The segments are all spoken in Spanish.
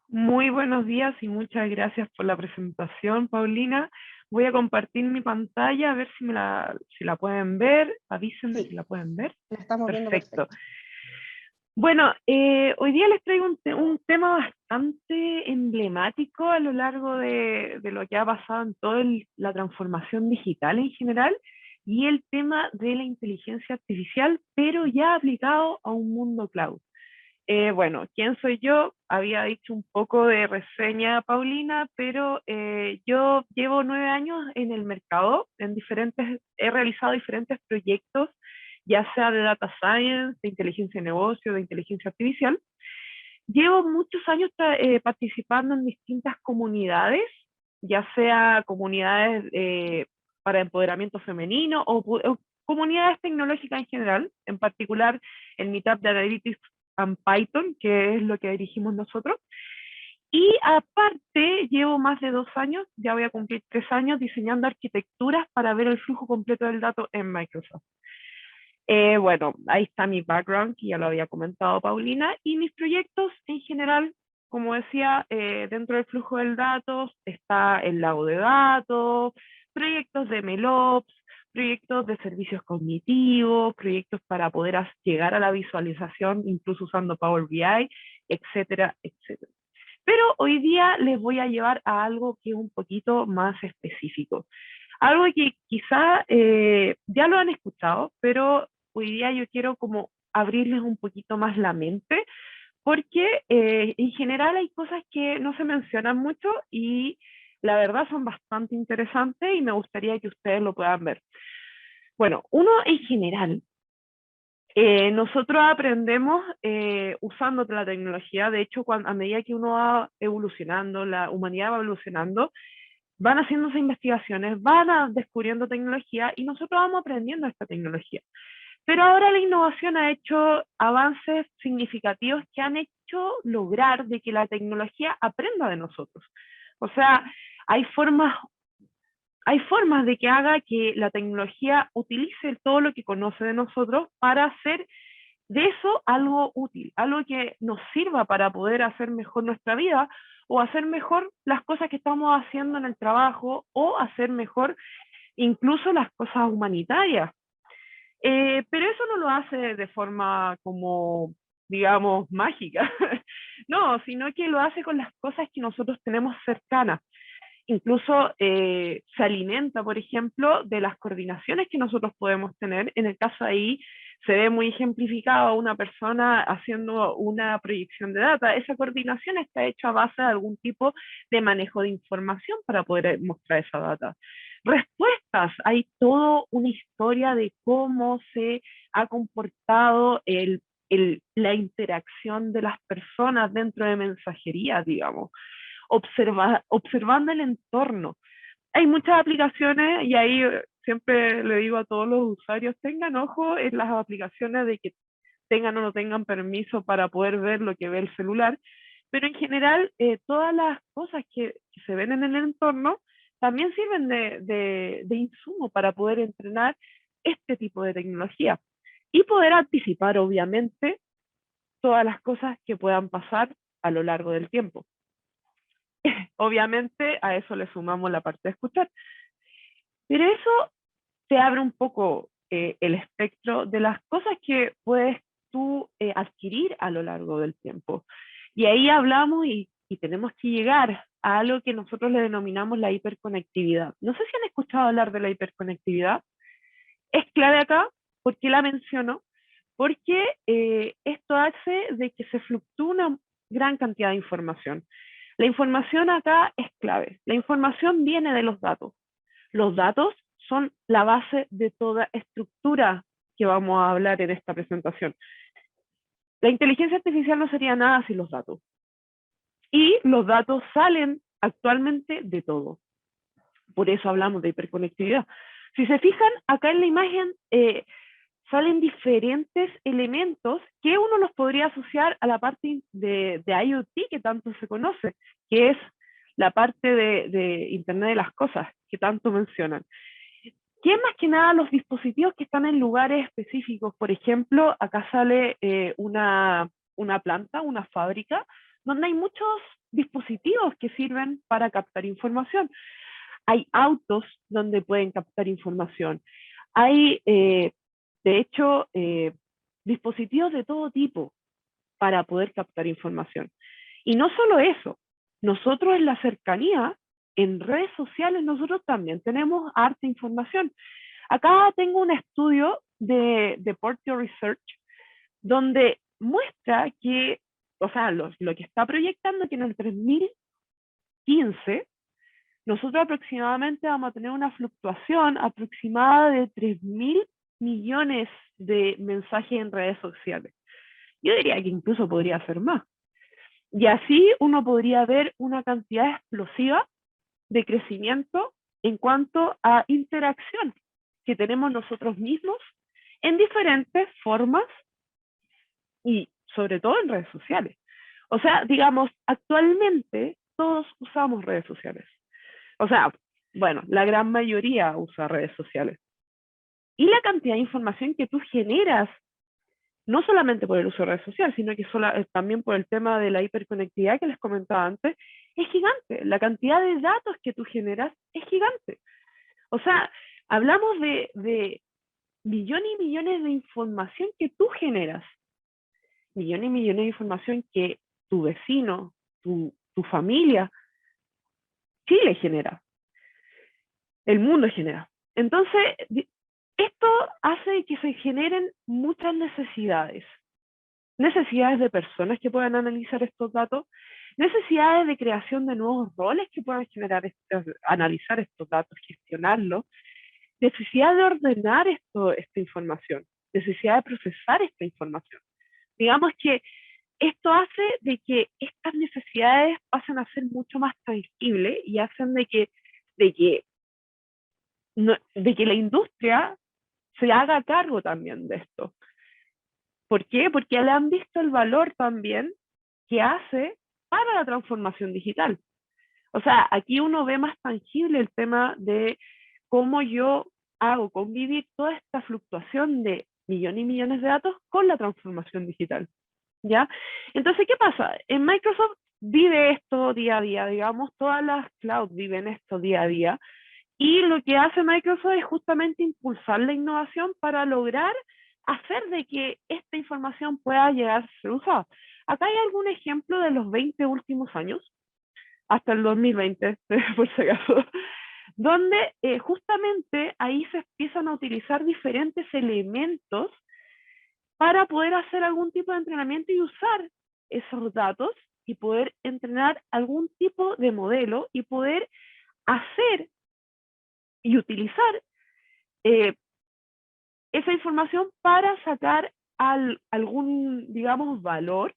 Muy buenos días y muchas gracias por la presentación, Paulina. Voy a compartir mi pantalla a ver si la pueden ver. Avísenme si Sí, la pueden ver. la estamos viendo Perfecto. perfecto. Bueno, hoy día les traigo un tema bastante emblemático a lo largo de lo que ha pasado en toda la transformación digital en general y el tema de la inteligencia artificial, pero ya aplicado a un mundo cloud. Bueno, ¿quién soy yo? Había dicho un poco de reseña, Paulina, pero yo llevo 9 años en el mercado, he realizado diferentes proyectos, ya sea de data science, de inteligencia de negocio, de inteligencia artificial. Llevo muchos años participando en distintas comunidades, ya sea comunidades para empoderamiento femenino o comunidades tecnológicas en general, en particular el Meetup de Analytics and Python, que es lo que dirigimos nosotros. Y aparte, llevo más de 2 años, ya voy a cumplir 3 años, diseñando arquitecturas para ver el flujo completo del dato en Microsoft. Bueno, ahí está mi background, que ya lo había comentado Paulina, y mis proyectos en general, como decía, dentro del flujo del datos está el lago de datos, proyectos de MLOps, proyectos de servicios cognitivos, proyectos para poder llegar a la visualización, incluso usando Power BI, etcétera, etcétera. Pero hoy día les voy a llevar a algo que es un poquito más específico. Algo que quizá ya lo han escuchado, pero hoy día yo quiero como abrirles un poquito más la mente, porque en general hay cosas que no se mencionan mucho y la verdad son bastante interesantes y me gustaría que ustedes lo puedan ver. Bueno, uno en general, nosotros aprendemos usando la tecnología. De hecho, a medida que uno va evolucionando, la humanidad va evolucionando, van haciéndose investigaciones, descubriendo tecnología y nosotros vamos aprendiendo esta tecnología. Pero ahora la innovación ha hecho avances significativos que han hecho lograr de que la tecnología aprenda de nosotros. O sea, hay formas, hay formas de que haga que la tecnología utilice todo lo que conoce de nosotros para hacer de eso algo útil, algo que nos sirva para poder hacer mejor nuestra vida o hacer mejor las cosas que estamos haciendo en el trabajo o hacer mejor incluso las cosas humanitarias. Pero eso no lo hace de forma como, digamos, mágica, no, sino que lo hace con las cosas que nosotros tenemos cercanas. Incluso se alimenta, por ejemplo, de las coordinaciones que nosotros podemos tener. En el caso ahí se ve muy ejemplificado una persona haciendo una proyección de data. Esa coordinación está hecha a base de algún tipo de manejo de información para poder mostrar esa data. Respuestas, hay toda una historia de cómo se ha comportado la interacción de las personas dentro de mensajería, digamos, observando el entorno. Hay muchas aplicaciones y ahí siempre le digo a todos los usuarios, tengan ojo en las aplicaciones de que tengan o no tengan permiso para poder ver lo que ve el celular, pero en general todas las cosas que se ven en el entorno también sirven de insumo para poder entrenar este tipo de tecnología y poder anticipar, obviamente, todas las cosas que puedan pasar a lo largo del tiempo. Obviamente a eso le sumamos la parte de escuchar, pero eso te abre un poco el espectro de las cosas que puedes tú adquirir a lo largo del tiempo. Y ahí hablamos y tenemos que llegar a algo que nosotros le denominamos la hiperconectividad. No sé si han escuchado hablar de la hiperconectividad. Es clave acá. ¿Por qué la menciono? Porque esto hace de que se fluctúe una gran cantidad de información. La información acá es clave. La información viene de los datos. Los datos son la base de toda estructura que vamos a hablar en esta presentación. La inteligencia artificial no sería nada sin los datos. Y los datos salen actualmente de todo. Por eso hablamos de hiperconectividad. Si se fijan, acá en la imagen salen diferentes elementos que uno los podría asociar a la parte de IoT que tanto se conoce, que es la parte de Internet de las Cosas, que tanto mencionan. ¿Qué más que nada los dispositivos que están en lugares específicos? Por ejemplo, acá sale una planta, una fábrica, donde hay dispositivos que sirven para captar información. Hay autos donde pueden captar información. Hay, de hecho, dispositivos de todo tipo para poder captar información. Y no solo eso, nosotros en la cercanía, en redes sociales, nosotros también tenemos harta información. Acá tengo un estudio de Portio Research donde muestra que, o sea, lo que está proyectando que en el 3015 nosotros aproximadamente vamos a tener una fluctuación aproximada de 3.000 millones de mensajes en redes sociales. Yo diría que incluso podría ser más. Y así uno podría ver una cantidad explosiva de crecimiento en cuanto a interacción que tenemos nosotros mismos en diferentes formas y sobre todo en redes sociales. O sea, digamos, actualmente todos usamos redes sociales. O sea, bueno, la gran mayoría usa redes sociales. Y la cantidad de información que tú generas, no solamente por el uso de redes sociales, sino que también por el tema de la hiperconectividad que les comentaba antes, es gigante. La cantidad de datos que tú generas es gigante. O sea, hablamos de millones y millones de información que tú generas. Millones y millones de información que tu vecino, tu familia, Chile genera. El mundo genera. Entonces, esto hace que se generen muchas necesidades. Necesidades de personas que puedan analizar estos datos, necesidades de creación de nuevos roles que puedan generar analizar estos datos, gestionarlos, necesidad de ordenar esta información, necesidad de procesar esta información. Digamos que esto hace de que estas necesidades pasen a ser mucho más tangibles y hacen de que la industria se haga cargo también de esto. ¿Por qué? Porque le han visto el valor también que hace para la transformación digital. O sea, aquí uno ve más tangible el tema de cómo yo hago convivir toda esta fluctuación de millones y millones de datos con la transformación digital. ¿Ya? Entonces, ¿qué pasa? En Microsoft vive esto día a día, digamos, todas las clouds viven esto día a día, y lo que hace Microsoft es justamente impulsar la innovación para lograr hacer de que esta información pueda llegar a ser usada. Acá hay algún ejemplo de los 20 últimos años, hasta el 2020, por si acaso, donde justamente ahí se empiezan a utilizar diferentes elementos para poder hacer algún tipo de entrenamiento y usar esos datos y poder entrenar algún tipo de modelo y poder hacer y utilizar esa información para sacar algún, digamos, valor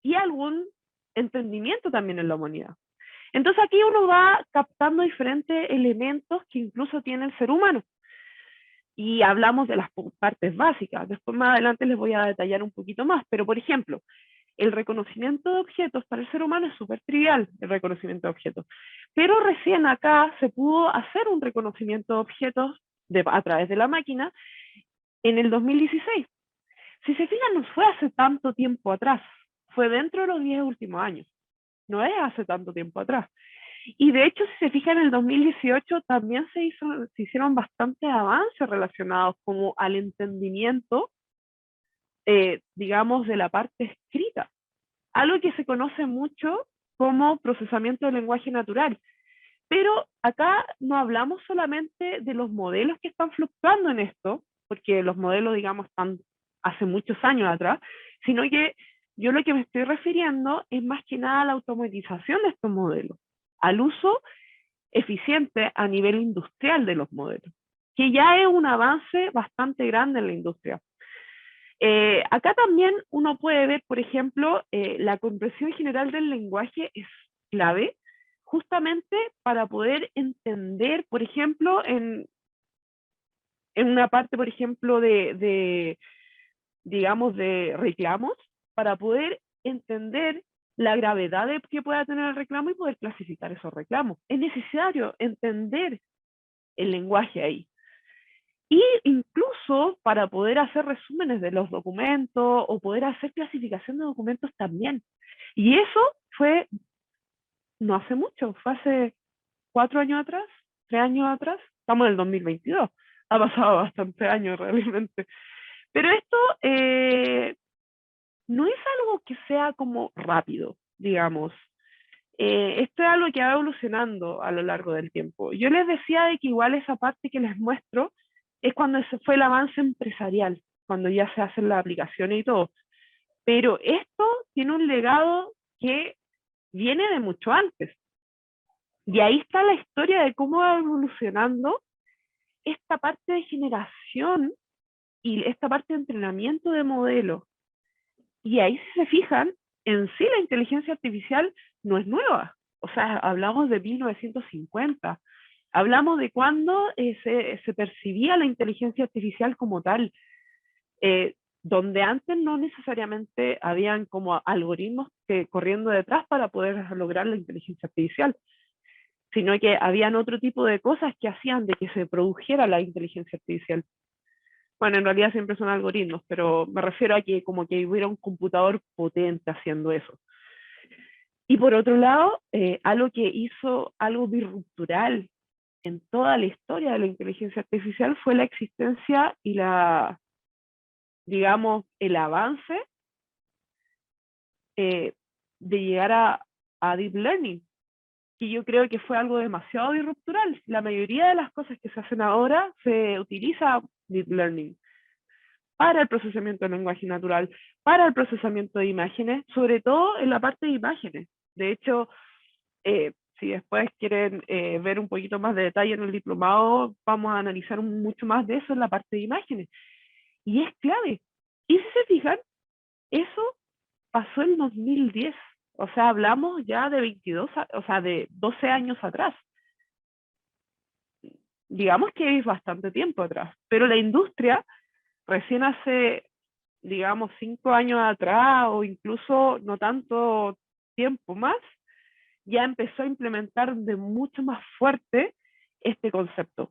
y algún entendimiento también en la humanidad. Entonces aquí uno va captando diferentes elementos que incluso tiene el ser humano. Y hablamos de las partes básicas. Después más adelante les voy a detallar un poquito más. Pero, por ejemplo, el reconocimiento de objetos para el ser humano es súper trivial, el reconocimiento de objetos. Pero recién acá se pudo hacer un reconocimiento de objetos a través de la máquina en el 2016. Si se fijan, no fue hace tanto tiempo atrás, fue dentro de los 10 últimos años, no es hace tanto tiempo atrás. Y de hecho, si se fijan, en el 2018 también se hicieron bastantes avances relacionados como al entendimiento, digamos, de la parte escrita. Algo que se conoce mucho como procesamiento del lenguaje natural. Pero acá no hablamos solamente de los modelos que están fluctuando en esto, porque los modelos, digamos, están hace muchos años atrás, sino que yo lo que me estoy refiriendo es más que nada a la automatización de estos modelos, al uso eficiente a nivel industrial de los modelos, que ya es un avance bastante grande en la industria. Acá también uno puede ver, por ejemplo, la comprensión general del lenguaje es clave justamente para poder entender, por ejemplo, en una parte, por ejemplo, digamos, de reclamos, para poder entender la gravedad que pueda tener el reclamo y poder clasificar esos reclamos. Es necesario entender el lenguaje ahí. Y incluso para poder hacer resúmenes de los documentos o poder hacer clasificación de documentos también. Y eso fue no hace mucho, fue hace 4 años atrás, 3 años atrás, estamos en el 2022, ha pasado bastante años realmente. Pero esto no es algo que sea como rápido, digamos. Esto es algo que va evolucionando a lo largo del tiempo. Yo les decía de que igual esa parte que les muestro es cuando se fue el avance empresarial, cuando ya se hacen las aplicaciones y todo. Pero esto tiene un legado que viene de mucho antes. Y ahí está la historia de cómo va evolucionando esta parte de generación y esta parte de entrenamiento de modelos. Y ahí, si se fijan, en sí la inteligencia artificial no es nueva. O sea, hablamos de 1950. Hablamos de cuando se percibía la inteligencia artificial como tal, eh, donde antes no necesariamente habían como algoritmos que, corriendo detrás para poder lograr la inteligencia artificial, sino que habían otro tipo de cosas que hacían de que se produjera la inteligencia artificial. Bueno, en realidad siempre son algoritmos, pero me refiero a que como que hubiera un computador potente haciendo eso. Y por otro lado, algo que hizo algo disruptural en toda la historia de la inteligencia artificial fue la existencia y la, digamos, el avance eh, de llegar a Deep Learning, y yo creo que fue algo demasiado disruptural. La mayoría de las cosas que se hacen ahora se utiliza Deep Learning para el procesamiento del lenguaje natural, para el procesamiento de imágenes, sobre todo en la parte de imágenes. De hecho, si después quieren ver un poquito más de detalle en el diplomado, vamos a analizar mucho más de eso en la parte de imágenes. Y es clave. Y si se fijan, eso pasó en 2010. O sea, hablamos ya de 22, o sea, de 12 años atrás. Digamos que es bastante tiempo atrás, pero la industria recién hace, digamos, 5 años atrás o incluso no tanto tiempo más, ya empezó a implementar de mucho más fuerte este concepto.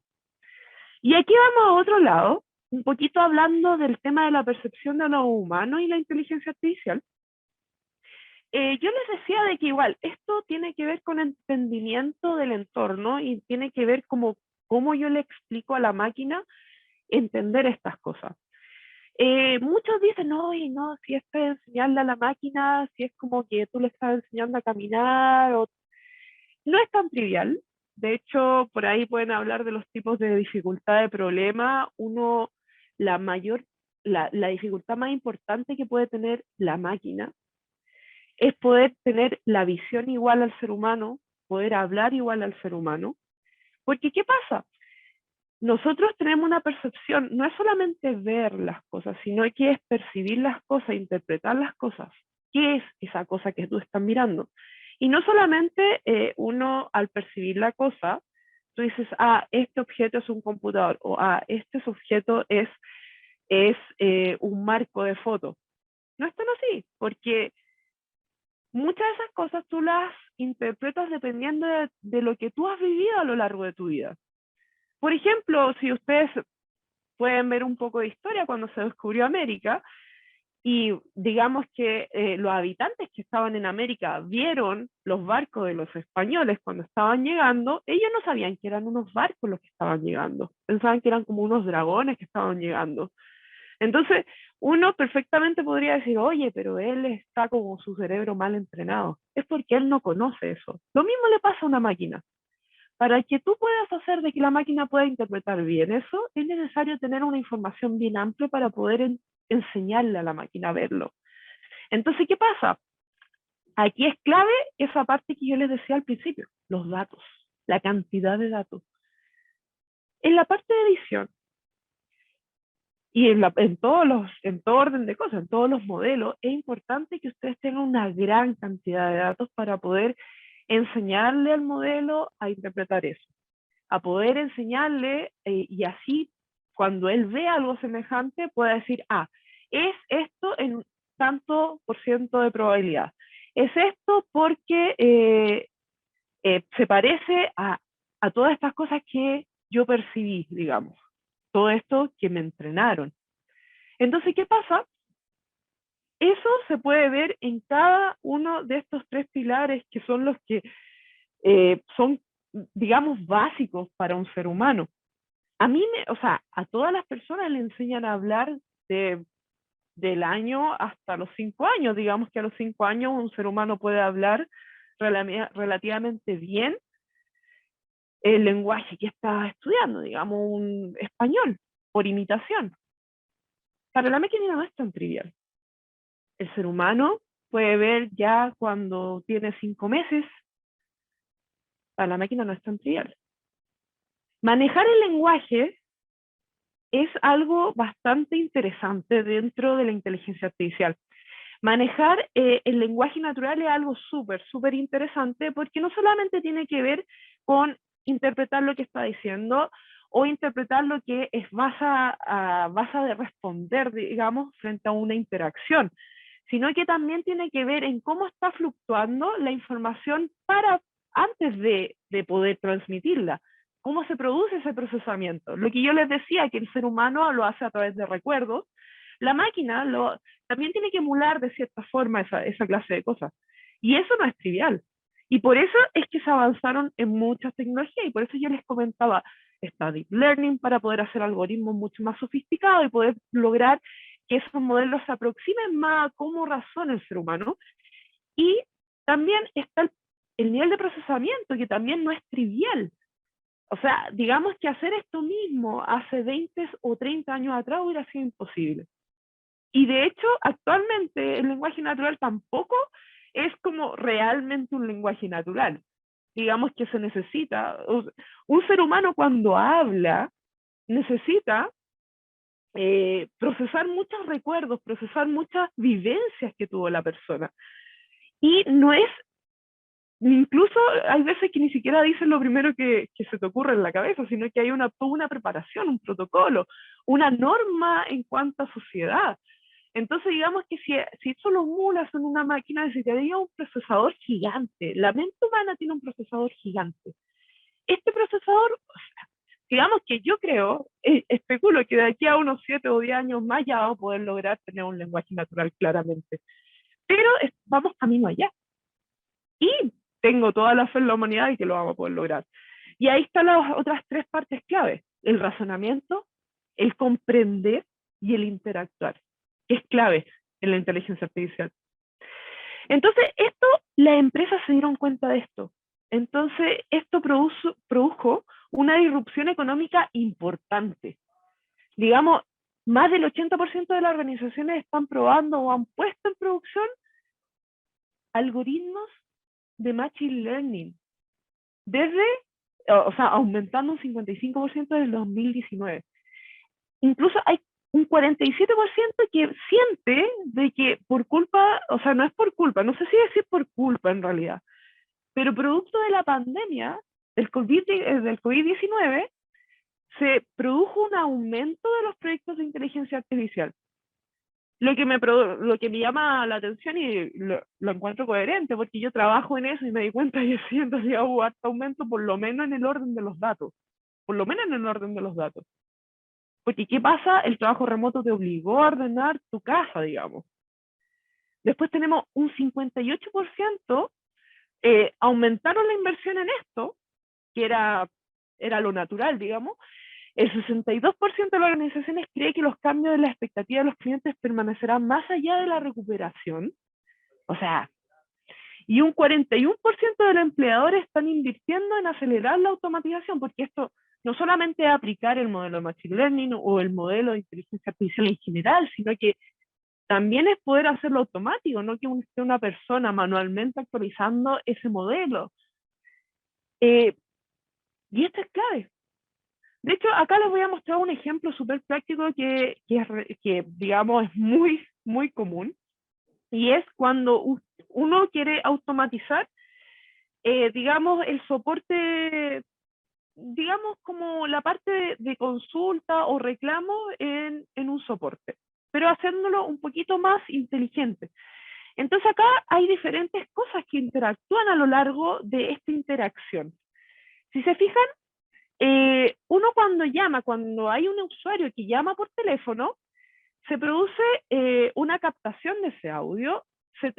Y aquí vamos a otro lado, un poquito hablando del tema de la percepción de lo humano y la inteligencia artificial. Yo les decía de que igual esto tiene que ver con entendimiento del entorno y tiene que ver como cómo yo le explico a la máquina entender estas cosas. Muchos dicen, no, y no, si esto es enseñarle a la máquina, si es como que tú le estás enseñando a caminar, o... no es tan trivial. De hecho, por ahí pueden hablar de los tipos de dificultad de problema. Uno, la mayor, la dificultad más importante que puede tener la máquina es poder tener la visión igual al ser humano, poder hablar igual al ser humano. Porque, ¿qué pasa? Nosotros tenemos una percepción, no es solamente ver las cosas, sino que es percibir las cosas, interpretar las cosas. ¿Qué es esa cosa que tú estás mirando? Y no solamente uno al percibir la cosa, tú dices, ah, este objeto es un computador, o ah, este objeto es un marco de foto. No es tan así, porque muchas de esas cosas tú las interpretas dependiendo de lo que tú has vivido a lo largo de tu vida. Por ejemplo, si ustedes pueden ver un poco de historia cuando se descubrió América, y digamos que los habitantes que estaban en América vieron los barcos de los españoles cuando estaban llegando, ellos no sabían que eran unos barcos los que estaban llegando, pensaban que eran como unos dragones que estaban llegando. Entonces, uno perfectamente podría decir, oye, pero él está como su cerebro mal entrenado. Es porque él no conoce eso. Lo mismo le pasa a una máquina. Para que tú puedas hacer de que la máquina pueda interpretar bien eso, es necesario tener una información bien amplia para poder enseñarle a la máquina a verlo. Entonces, ¿qué pasa? Aquí es clave esa parte que yo les decía al principio, los datos, la cantidad de datos. En la parte de edición y en todo orden de cosas, en todos los modelos, es importante que ustedes tengan una gran cantidad de datos para poder enseñarle al modelo a interpretar eso, a poder enseñarle y así cuando él ve algo semejante pueda decir, ah, es esto en tanto por ciento de probabilidad. Es esto porque se parece a todas estas cosas que yo percibí, digamos. Todo esto que me entrenaron. Entonces, ¿qué pasa? Eso se puede ver en cada uno de estos tres pilares que son los que son, digamos, básicos para un ser humano. A mí, o sea, a todas las personas le enseñan a hablar de, del año hasta los 5 años. Digamos que a los 5 años un ser humano puede hablar relativamente bien el lenguaje que está estudiando, digamos, un español, por imitación. Para la máquina no es tan trivial. El ser humano puede ver ya cuando tiene 5 meses, para la máquina no es tan trivial. Manejar el lenguaje es algo bastante interesante dentro de la inteligencia artificial. Manejar el lenguaje natural es algo súper interesante porque no solamente tiene que ver con interpretar lo que está diciendo o interpretar lo que es vas a responder, digamos, frente a una interacción, sino que también tiene que ver en cómo está fluctuando la información para antes de poder transmitirla, cómo se produce ese procesamiento. Lo que yo les decía, que el ser humano lo hace a través de recuerdos, la máquina también tiene que emular de cierta forma esa clase de cosas. Y eso no es trivial. Y por eso es que se avanzaron en muchas tecnologías y por eso yo les comentaba, está Deep Learning para poder hacer algoritmos mucho más sofisticados y poder lograr que esos modelos se aproximen más a cómo razona el ser humano. Y también está el nivel de procesamiento, que también no es trivial. O sea, digamos que hacer esto mismo hace 20 o 30 años atrás hubiera sido imposible. Y de hecho, actualmente el lenguaje natural tampoco es como realmente un lenguaje natural. Digamos que se necesita, un ser humano cuando habla necesita procesar muchos recuerdos, procesar muchas vivencias que tuvo la persona. Y no es, incluso hay veces que ni siquiera dices lo primero que se te ocurre en la cabeza, sino que hay toda una preparación, un protocolo, una norma en cuanto a sociedad. Entonces, digamos que si eso lo mulas en una máquina, necesitaría un procesador gigante. La mente humana tiene un procesador gigante. Este procesador, digamos que yo creo, especulo que de aquí a unos 7 o 10 años más ya vamos a poder lograr tener un lenguaje natural claramente. Pero vamos camino allá. Y tengo toda la fe en la humanidad y que lo vamos a poder lograr. Y ahí están las otras tres partes clave: el razonamiento, el comprender y el interactuar, que es clave en la inteligencia artificial. Entonces, las empresas se dieron cuenta de esto. Entonces, esto produjo una disrupción económica importante. Digamos, más del 80% de las organizaciones están probando o han puesto en producción algoritmos de machine learning, desde, o sea, aumentando un 55% desde el 2019. Incluso hay un 47% que siente de que por culpa, o sea, no es por culpa, no sé si decir por culpa en realidad, pero producto de la pandemia del COVID-19 se produjo un aumento de los proyectos de inteligencia artificial. Lo que me llama la atención y lo encuentro coherente, porque yo trabajo en eso y me di cuenta que sí, en realidad hubo harto aumento, por lo menos en el orden de los datos. Por lo menos en el orden de los datos. Porque ¿qué pasa? El trabajo remoto te obligó a ordenar tu casa, digamos. Después tenemos un 58%, aumentaron la inversión en esto, que era lo natural, digamos. El 62% de las organizaciones cree que los cambios en la expectativa de los clientes permanecerán más allá de la recuperación. O sea, y un 41% de los empleadores están invirtiendo en acelerar la automatización, porque esto no solamente es aplicar el modelo de Machine Learning o el modelo de inteligencia artificial en general, sino que también es poder hacerlo automático, no que esté una persona manualmente actualizando ese modelo. Y esto es clave. De hecho, acá les voy a mostrar un ejemplo súper práctico que, digamos, es muy común. Y es cuando uno quiere automatizar, digamos, el soporte, digamos, como la parte de consulta o reclamo en un soporte, pero haciéndolo un poquito más inteligente. Entonces acá hay diferentes cosas que interactúan a lo largo de esta interacción. Si se fijan, uno cuando hay un usuario que llama por teléfono, se produce una captación de ese audio, se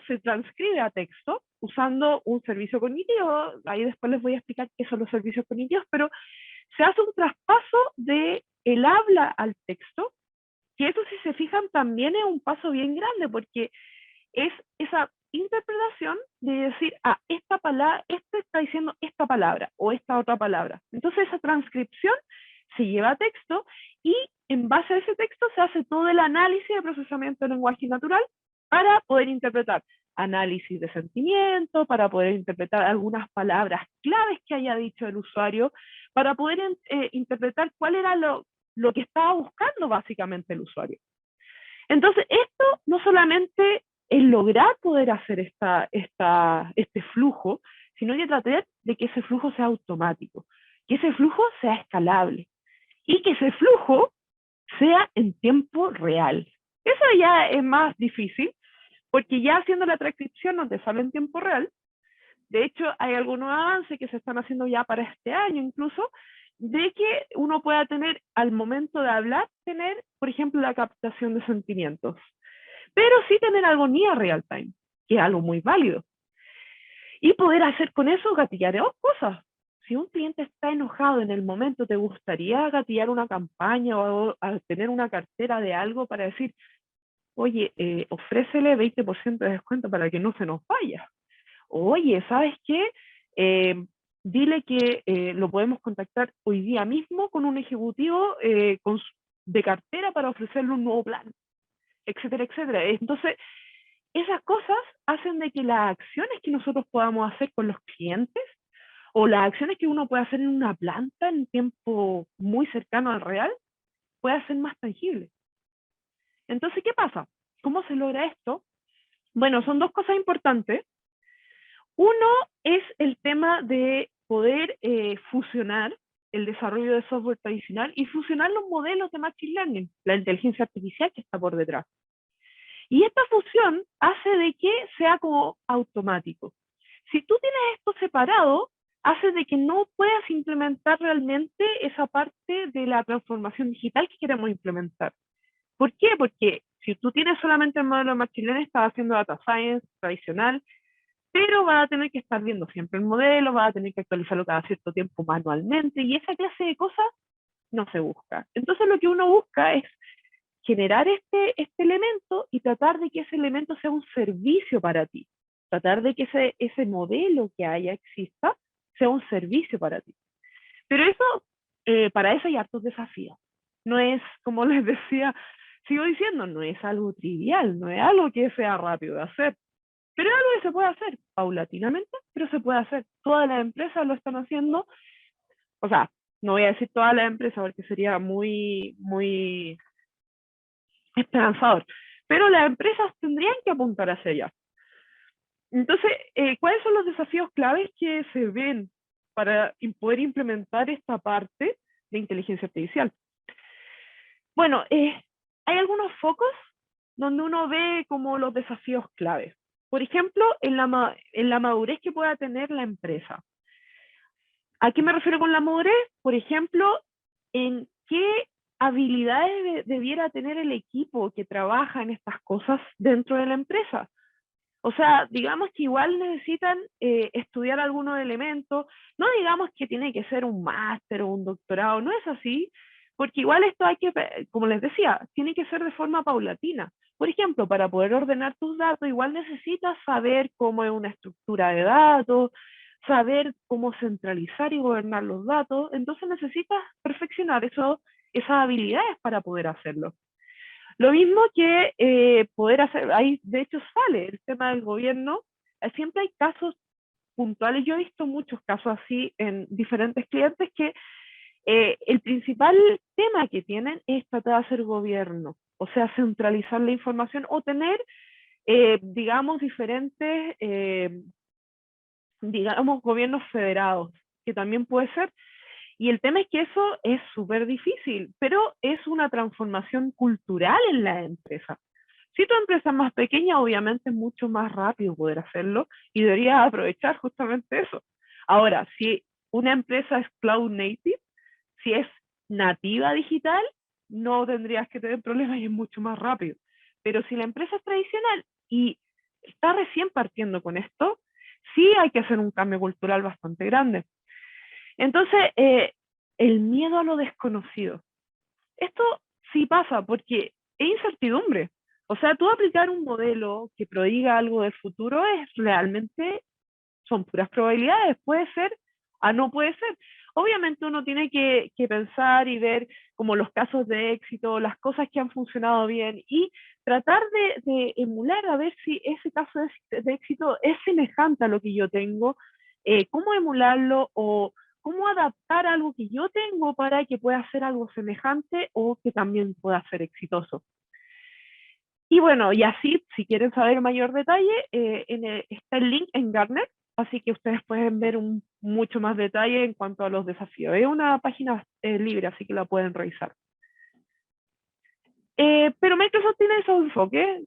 se transcribe a texto usando un servicio cognitivo. Ahí después les voy a explicar qué son los servicios cognitivos, pero se hace un traspaso de el habla al texto, que eso, si se fijan, también es un paso bien grande, porque es esa interpretación de decir, esta palabra, este está diciendo esta palabra o esta otra palabra. Entonces esa transcripción se lleva a texto y en base a ese texto se hace todo el análisis de procesamiento de lenguaje natural para poder interpretar análisis de sentimiento, para poder interpretar algunas palabras claves que haya dicho el usuario, para poder interpretar cuál era lo que estaba buscando básicamente el usuario. Entonces, esto no solamente es lograr poder hacer este flujo, sino que tratar de que ese flujo sea automático, que ese flujo sea escalable y que ese flujo sea en tiempo real. Eso ya es más difícil, porque ya haciendo la transcripción no te sale en tiempo real. De hecho, hay algunos avances que se están haciendo ya para este año incluso, de que uno pueda tener, al momento de hablar, tener, por ejemplo, la captación de sentimientos, pero sí tener algo near real time, que es algo muy válido. Y poder hacer con eso gatillar cosas. Si un cliente está enojado en el momento, ¿te gustaría gatillar una campaña o tener una cartera de algo para decir, oye, ofrécele 20% de descuento para que no se nos vaya? Oye, ¿sabes qué? Dile que lo podemos contactar hoy día mismo con un ejecutivo de cartera para ofrecerle un nuevo plan, etcétera, etcétera. Entonces, esas cosas hacen de que las acciones que nosotros podamos hacer con los clientes o las acciones que uno puede hacer en una planta en tiempo muy cercano al real pueda ser más tangible. Entonces, ¿qué pasa? ¿Cómo se logra esto? Bueno, son dos cosas importantes. Uno es el tema de poder fusionar el desarrollo de software tradicional y fusionar los modelos de Machine Learning, la inteligencia artificial que está por detrás. Y esta fusión hace de que sea como automático. Si tú tienes esto separado, hace de que no puedas implementar realmente esa parte de la transformación digital que queremos implementar. ¿Por qué? Porque si tú tienes solamente el modelo de Machine Learning, estás haciendo data science tradicional, pero va a tener que estar viendo siempre el modelo, va a tener que actualizarlo cada cierto tiempo manualmente, y esa clase de cosas no se busca. Entonces lo que uno busca es generar este elemento y tratar de que ese elemento sea un servicio para ti. Tratar de que ese modelo que haya exista sea un servicio para ti. Pero eso, para eso hay hartos desafíos. No es, como les decía, sigo diciendo, no es algo trivial, no es algo que sea rápido de hacer. Pero es algo que se puede hacer paulatinamente, pero se puede hacer. Todas las empresas lo están haciendo. O sea, no voy a decir todas las empresas porque sería muy esperanzador, pero las empresas tendrían que apuntar hacia allá. Entonces, ¿cuáles son los desafíos claves que se ven para poder implementar esta parte de inteligencia artificial? Bueno, hay algunos focos donde uno ve como los desafíos claves. Por ejemplo, en la madurez que pueda tener la empresa. ¿A qué me refiero con la madurez? Por ejemplo, en qué habilidades debiera tener el equipo que trabaja en estas cosas dentro de la empresa. O sea, digamos que igual necesitan estudiar algunos elementos, no digamos que tiene que ser un máster o un doctorado, no es así, porque igual esto hay que, como les decía, tiene que ser de forma paulatina. Por ejemplo, para poder ordenar tus datos, igual necesitas saber cómo es una estructura de datos, saber cómo centralizar y gobernar los datos, entonces necesitas perfeccionar esas habilidades para poder hacerlo. Lo mismo que poder hacer, ahí de hecho sale el tema del gobierno, siempre hay casos puntuales, yo he visto muchos casos así en diferentes clientes que el principal tema que tienen es tratar de hacer gobierno, o sea, centralizar la información o tener, digamos, diferentes, digamos, gobiernos federados, que también puede ser. Y el tema es que eso es súper difícil, pero es una transformación cultural en la empresa. Si tu empresa es más pequeña, obviamente es mucho más rápido poder hacerlo y deberías aprovechar justamente eso. Ahora, si una empresa es cloud native, si es nativa digital, no tendrías que tener problemas y es mucho más rápido. Pero si la empresa es tradicional y está recién partiendo con esto, sí hay que hacer un cambio cultural bastante grande. Entonces, el miedo a lo desconocido. Esto sí pasa porque es incertidumbre. O sea, tú aplicar un modelo que prodiga algo del futuro es realmente, son puras probabilidades. Puede ser, a no puede ser. Obviamente uno tiene que pensar y ver como los casos de éxito, las cosas que han funcionado bien y tratar de emular a ver si ese caso de éxito es semejante a lo que yo tengo, cómo emularlo o cómo adaptar algo que yo tengo para que pueda ser algo semejante o que también pueda ser exitoso. Y bueno, y así, si quieren saber mayor detalle, está el link en Gartner, así que ustedes pueden ver mucho más detalle en cuanto a los desafíos. Es una página libre, así que la pueden revisar. Pero Microsoft tiene esos enfoques,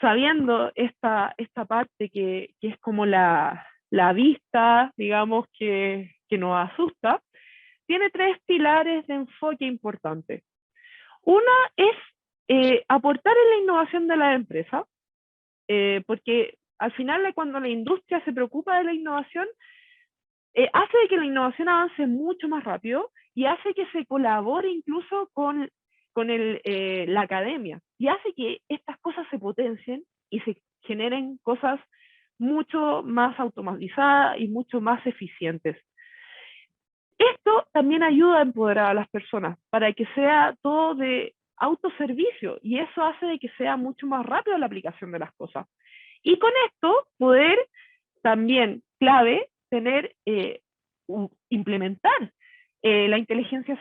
sabiendo esta parte que es como la vista, digamos, que nos asusta, tiene tres pilares de enfoque importantes. Una es aportar en la innovación de la empresa, porque al final cuando la industria se preocupa de la innovación, hace de que la innovación avance mucho más rápido y hace que se colabore incluso con la academia y hace que estas cosas se potencien y se generen cosas mucho más automatizadas y mucho más eficientes. Esto también ayuda a empoderar a las personas para que sea todo de autoservicio y eso hace de que sea mucho más rápido la aplicación de las cosas. Y con esto poder también, clave, implementar la inteligencia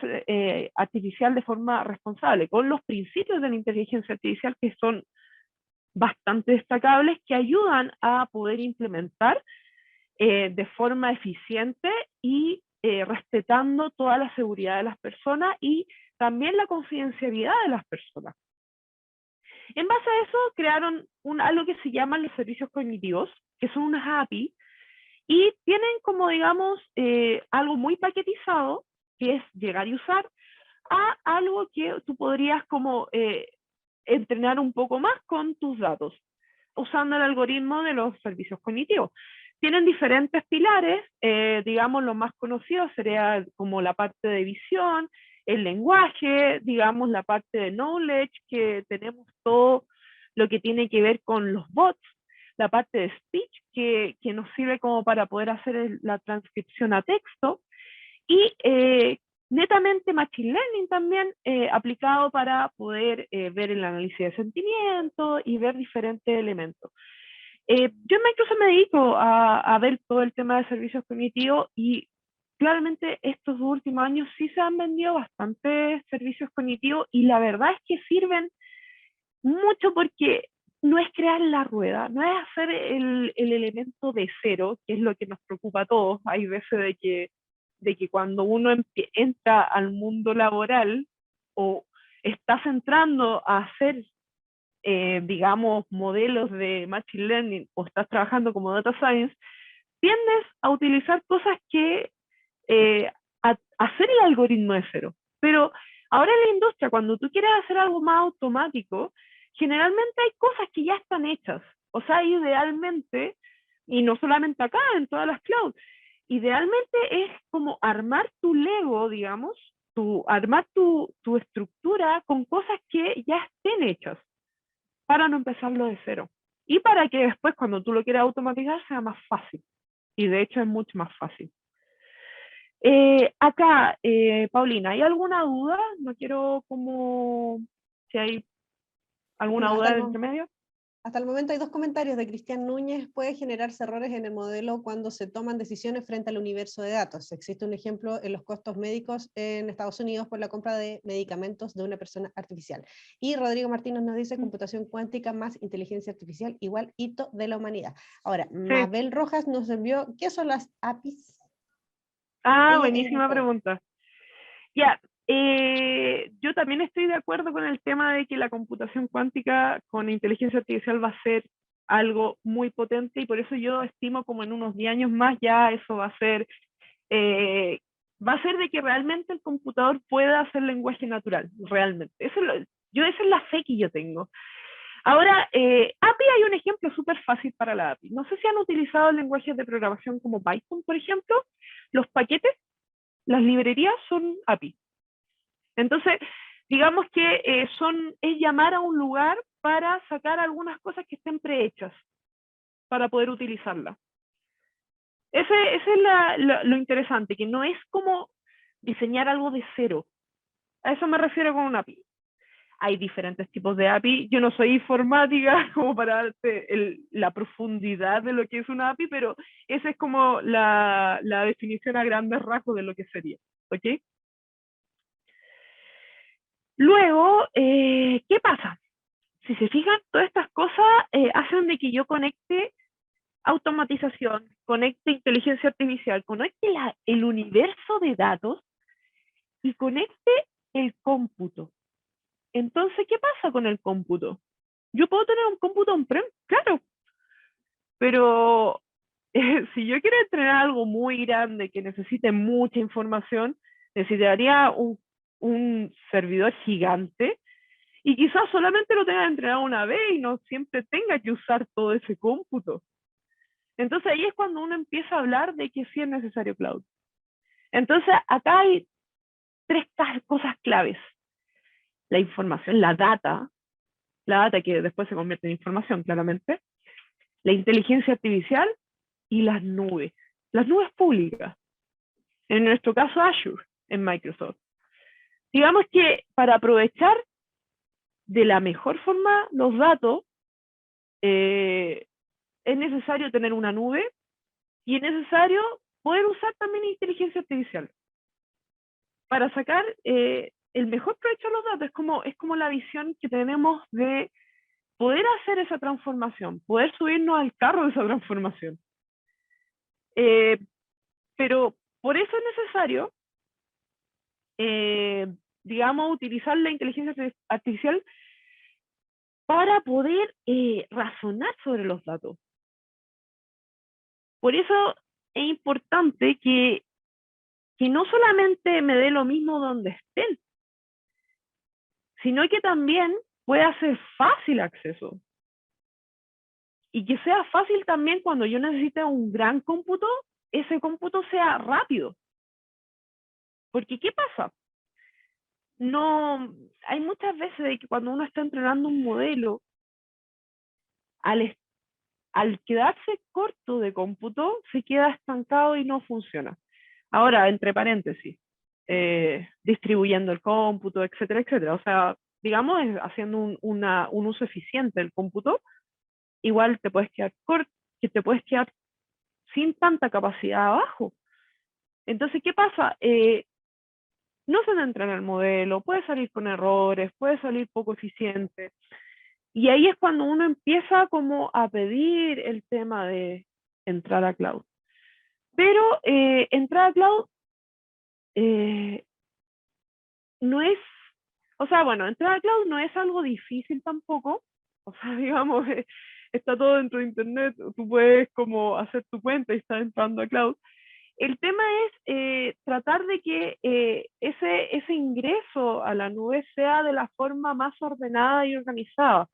artificial de forma responsable, con los principios de la inteligencia artificial que son bastante destacables, que ayudan a poder implementar de forma eficiente y respetando toda la seguridad de las personas y también la confidencialidad de las personas. En base a eso, crearon algo que se llaman los servicios cognitivos, que son unas API, y tienen como, digamos, algo muy paquetizado, que es llegar y usar, a algo que tú podrías como entrenar un poco más con tus datos, usando el algoritmo de los servicios cognitivos. Tienen diferentes pilares, digamos, los más conocidos sería como la parte de visión, el lenguaje, digamos, la parte de knowledge, que tenemos todo lo que tiene que ver con los bots, la parte de speech, que nos sirve como para poder hacer la transcripción a texto, y netamente Machine Learning también aplicado para poder ver el análisis de sentimientos y ver diferentes elementos. Yo en Microsoft me dedico a ver todo el tema de servicios cognitivos y claramente estos últimos años sí se han vendido bastantes servicios cognitivos y la verdad es que sirven mucho porque no es crear la rueda, no es hacer el elemento de cero, que es lo que nos preocupa a todos. Hay veces de que cuando uno entra al mundo laboral o estás entrando a hacer, digamos, modelos de Machine Learning o estás trabajando como Data Science, tiendes a utilizar cosas que hacer el algoritmo de cero. Pero ahora en la industria, cuando tú quieres hacer algo más automático, generalmente hay cosas que ya están hechas. O sea, idealmente, y no solamente acá, en todas las clouds, idealmente es como armar tu Lego, digamos, armar tu estructura con cosas que ya estén hechas para no empezarlo de cero. Y para que después, cuando tú lo quieras automatizar, sea más fácil. Y de hecho es mucho más fácil. Acá, Paulina, ¿hay alguna duda? No quiero como si hay alguna No, duda en entre medio. hasta el momento hay dos comentarios de Cristian Núñez. Puede generarse errores en el modelo cuando se toman decisiones frente al universo de datos. Existe un ejemplo en los costos médicos en Estados Unidos por la compra de medicamentos de una persona artificial. Y Rodrigo Martínez nos dice computación cuántica más inteligencia artificial igual hito de la humanidad. Ahora, Sí. Mabel Rojas nos envió, ¿qué son las APIs? Ella Buenísima sabe. pregunta. Ya, yo también estoy de acuerdo con el tema de que la computación cuántica con inteligencia artificial va a ser algo muy potente y por eso yo estimo como en unos 10 años más ya eso va a ser va a ser de que realmente el computador pueda hacer lenguaje natural, realmente. Esa es la fe que yo tengo. Ahora, API hay un ejemplo súper fácil para la API. No sé si han utilizado lenguajes de programación como Python, por ejemplo. Los paquetes, las librerías son API. Entonces, digamos que es llamar a un lugar para sacar algunas cosas que estén prehechas para poder utilizarla. Ese es lo interesante, que no es como diseñar algo de cero. A eso me refiero con una API. Hay diferentes tipos de API. Yo no soy informática como para darte la profundidad de lo que es una API, pero esa es como la definición a grandes rasgos de lo que sería. ¿Ok? Luego, ¿qué pasa? Si se fijan, todas estas cosas hacen de que yo conecte automatización, conecte inteligencia artificial, conecte el universo de datos y conecte el cómputo. Entonces, ¿qué pasa con el cómputo? Yo puedo tener un cómputo on-prem, claro, pero si yo quiero entrenar algo muy grande que necesite mucha información, necesitaría un servidor gigante y quizás solamente lo tenga entrenado una vez y no siempre tenga que usar todo ese cómputo. Entonces ahí es cuando uno empieza a hablar de que sí es necesario cloud. Entonces acá hay tres cosas claves. La información, la data que después se convierte en información claramente, la inteligencia artificial y las nubes públicas. En nuestro caso Azure, en Microsoft. Digamos que para aprovechar de la mejor forma los datos, es necesario tener una nube y es necesario poder usar también inteligencia artificial para sacar el mejor provecho de los datos. Es como la visión que tenemos de poder hacer esa transformación, poder subirnos al carro de esa transformación. Pero por eso es necesario, digamos, utilizar la inteligencia artificial para poder razonar sobre los datos. Por eso es importante que no solamente me dé lo mismo donde estén, sino que también pueda ser fácil acceso. Y que sea fácil también cuando yo necesite un gran cómputo, ese cómputo sea rápido. Porque ¿qué pasa? No, hay muchas veces de que cuando uno está entrenando un modelo, al quedarse corto de cómputo, se queda estancado y no funciona. Ahora, entre paréntesis, distribuyendo el cómputo, etcétera, etcétera. O sea, digamos, haciendo un uso eficiente del cómputo, igual te puedes quedar corto, que te puedes quedar sin tanta capacidad abajo. Entonces, ¿qué pasa? No se entrena el modelo, puede salir con errores, puede salir poco eficiente. Y ahí es cuando uno empieza como a pedir el tema de entrar a cloud. Pero entrar a cloud no es, o sea, bueno, entrar a cloud no es algo difícil tampoco. O sea, digamos, está todo dentro de internet, tú puedes como hacer tu cuenta y estar entrando a cloud. El tema es tratar de que ese ingreso a la nube sea de la forma más ordenada y organizada.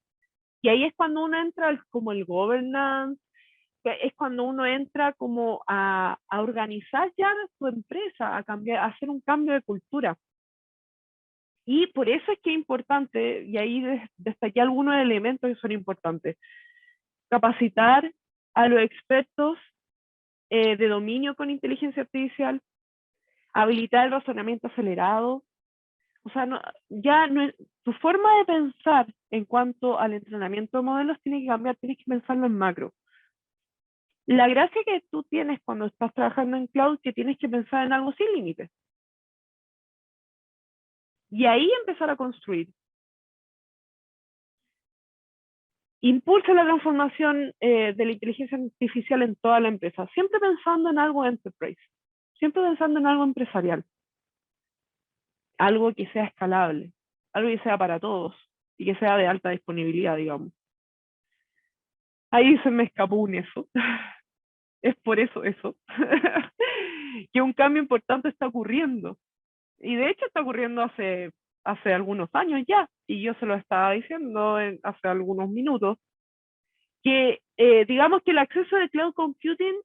Y ahí es cuando uno entra como el governance, que es cuando uno entra como a organizar ya su empresa, a hacer un cambio de cultura. Y por eso es que es importante, y ahí destaqué algunos elementos que son importantes, capacitar a los expertos de dominio con inteligencia artificial, habilitar el razonamiento acelerado. O sea, ya no es, tu forma de pensar en cuanto al entrenamiento de modelos tiene que cambiar, tienes que pensarlo en macro. La gracia que tú tienes cuando estás trabajando en cloud, que tienes que pensar en algo sin límites. Y ahí empezar a construir. Impulsa la transformación de la inteligencia artificial en toda la empresa, siempre pensando en algo enterprise, siempre pensando en algo empresarial, algo que sea escalable, algo que sea para todos y que sea de alta disponibilidad, digamos. Ahí se me escapó un eso. es por eso, que un cambio importante está ocurriendo. Y de hecho está ocurriendo hace algunos años ya, y yo se lo estaba diciendo hace algunos minutos, que digamos que el acceso de cloud computing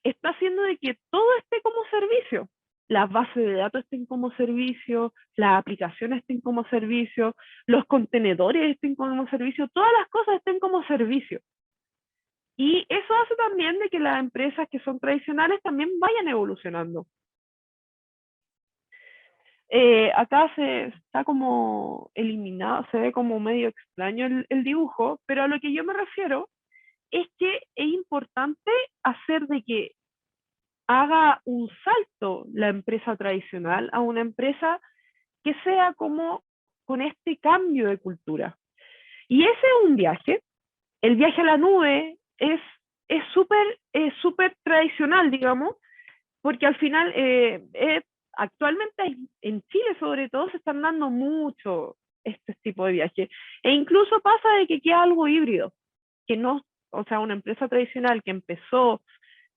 está haciendo de que todo esté como servicio. Las bases de datos estén como servicio, las aplicaciones estén como servicio, los contenedores estén como servicio, todas las cosas estén como servicio. Y eso hace también de que las empresas que son tradicionales también vayan evolucionando. Acá se está como eliminado, se ve como medio extraño el dibujo, pero a lo que yo me refiero es que es importante hacer de que haga un salto la empresa tradicional a una empresa que sea como con este cambio de cultura. Y ese es un viaje. El viaje a la nube es súper tradicional, digamos, porque al final, actualmente en Chile sobre todo se están dando mucho este tipo de viajes. E incluso pasa de que queda algo híbrido, que no, o sea, una empresa tradicional que empezó